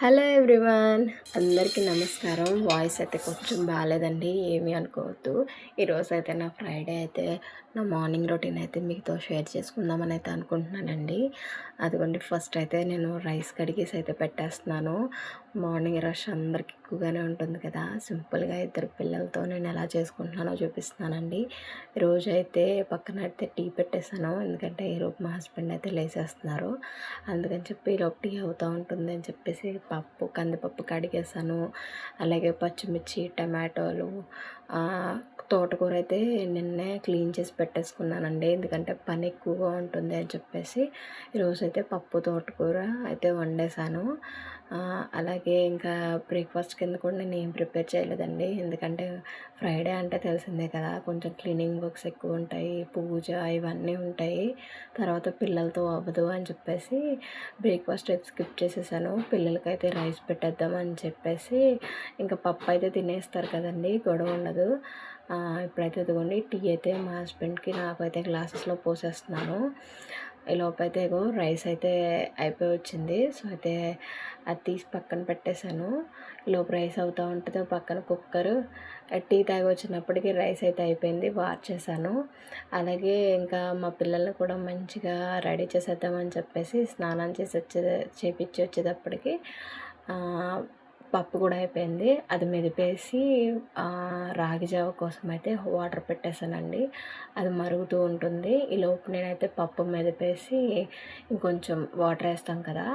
Hello everyone, అందరికీ నమస్కారం. Voice అయితే కొంచెం బాగాలేదండి, ఏమీ అనుకోవద్దు. ఈరోజు అయితే నా ఫ్రైడే అయితే నా మార్నింగ్ రొటీన్ అయితే మీతో షేర్ చేసుకుందామని అయితే అనుకుంటున్నానండి. అదిగోండి, ఫస్ట్ అయితే నేను రైస్ కడిగేసి అయితే పెట్టేస్తున్నాను. మార్నింగ్ రష్ అందరికి ఎక్కువగానే ఉంటుంది కదా, సింపుల్గా ఇద్దరు పిల్లలతో నేను ఎలా చేసుకుంటున్నానో చూపిస్తున్నానండి. ఈరోజు అయితే పక్కన అయితే టీ పెట్టేశాను, ఎందుకంటే ఈరోజు మా హస్బెండ్ అయితే లేసేస్తున్నారు. అందుకని చెప్పి ఈలోపు టీ అవుతూ ఉంటుంది అని చెప్పేసి కందిపప్పు కడిగేసాను. అలాగే పచ్చిమిర్చి, టమాటోలు, తోటకూర అయితే నిన్నే క్లీన్ చేసి పెట్టేసుకున్నానండి, ఎందుకంటే పని ఎక్కువగా ఉంటుంది అని చెప్పేసి ఈరోజైతే పప్పు తోటకూర అయితే వండేసాను. అలాగే ఇంకా బ్రేక్ఫాస్ట్ కింద కూడా నేను ఏం ప్రిపేర్ చేయలేదండి, ఎందుకంటే ఫ్రైడే అంటే తెలిసిందే కదా, కొంచెం క్లీనింగ్ వర్క్స్ ఎక్కువ ఉంటాయి, పూజ ఇవన్నీ ఉంటాయి. తర్వాత పిల్లలతో అవ్వదు అని చెప్పేసి బ్రేక్ఫాస్ట్ అయితే స్కిప్ చేసేసాను. పిల్లలకైతే రైస్ పెట్టేద్దామని చెప్పేసి ఇంకా పప్పు అయితే తినేస్తారు కదండి, గొడవ ఉండదు. ఇప్పుడైతే ఇదిగోండి, టీ అయితే మా హస్బెండ్కి నాకు అయితే గ్లాసెస్లో పోసేస్తున్నాను. ఈ లోపైతే ఇగో రైస్ అయితే అయిపోయి వచ్చింది. సో అయితే అది తీసి పక్కన పెట్టేశాను. లోపు రైస్ అవుతూ ఉంటుంది, పక్కన కుక్కర్. టీ తాగి వచ్చినప్పటికీ రైస్ అయితే అయిపోయింది, వార్చేసాను. అలాగే ఇంకా మా పిల్లల్ని కూడా మంచిగా రెడీ చేసేద్దామని చెప్పేసి స్నానం చేపించి వచ్చేటప్పటికి పప్పు కూడా అయిపోయింది. అది మెదిపేసి రాగి జావ కోసం అయితే వాటర్ పెట్టేశానండి, అది మరుగుతూ ఉంటుంది. ఈలోపు నేనైతే పప్పు మెదిపేసి ఇంకొంచెం వాటర్ వేస్తాం కదా,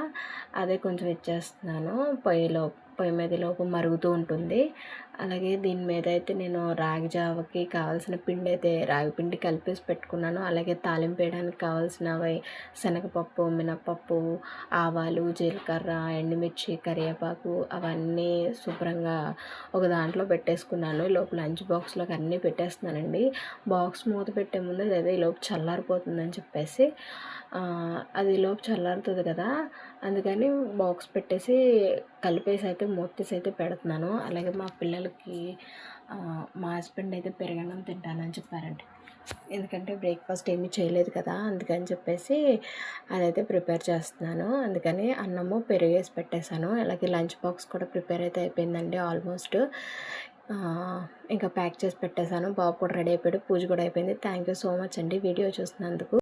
అదే కొంచెం ఇచ్చేస్తున్నాను. పొయ్యి మీద లోపు మరుగుతూ ఉంటుంది. అలాగే దీని మీద అయితే నేను రాగి జావకి కావాల్సిన పిండి అయితే రాగి పిండి కలిపేసి పెట్టుకున్నాను. అలాగే తాలింపు వేయడానికి కావాల్సినవి శనగపప్పు, మినపప్పు, ఆవాలు, జీలకర్ర, ఎండుమిర్చి, కరివేపాకు అవన్నీ శుభ్రంగా ఒక దాంట్లో పెట్టేసుకున్నాను. లోపు లంచ్ బాక్స్లోకి అన్నీ పెట్టేస్తున్నానండి. బాక్స్ మూత పెట్టే ముందు అదే ఈలోపు చల్లారిపోతుందని చెప్పేసి అది ఈలోపు చల్లారుతుంది కదా, అందుకని బాక్స్ పెట్టేసి కలిపేసి అయితే మూతేసి అయితే పెడుతున్నాను. అలాగే మా పిల్లలకి మా హస్బెండ్ అయితే పెరగన్నం తింటానని చెప్పారండి, ఎందుకంటే బ్రేక్ఫాస్ట్ ఏమీ చేయలేదు కదా, అందుకని చెప్పేసి అదైతే ప్రిపేర్ చేస్తున్నాను. అందుకని అన్నము పెరుగేసి పెట్టేశాను. అలాగే లంచ్ బాక్స్ కూడా ప్రిపేర్ అయితే అయిపోయిందండి ఆల్మోస్ట్. ఇంకా ప్యాక్ చేసి పెట్టేశాను. బాబు కూడా రెడీ అయిపోయాడు, పూజ కూడా అయిపోయింది. థ్యాంక్ యూ సో మచ్ అండి వీడియో చూసినందుకు.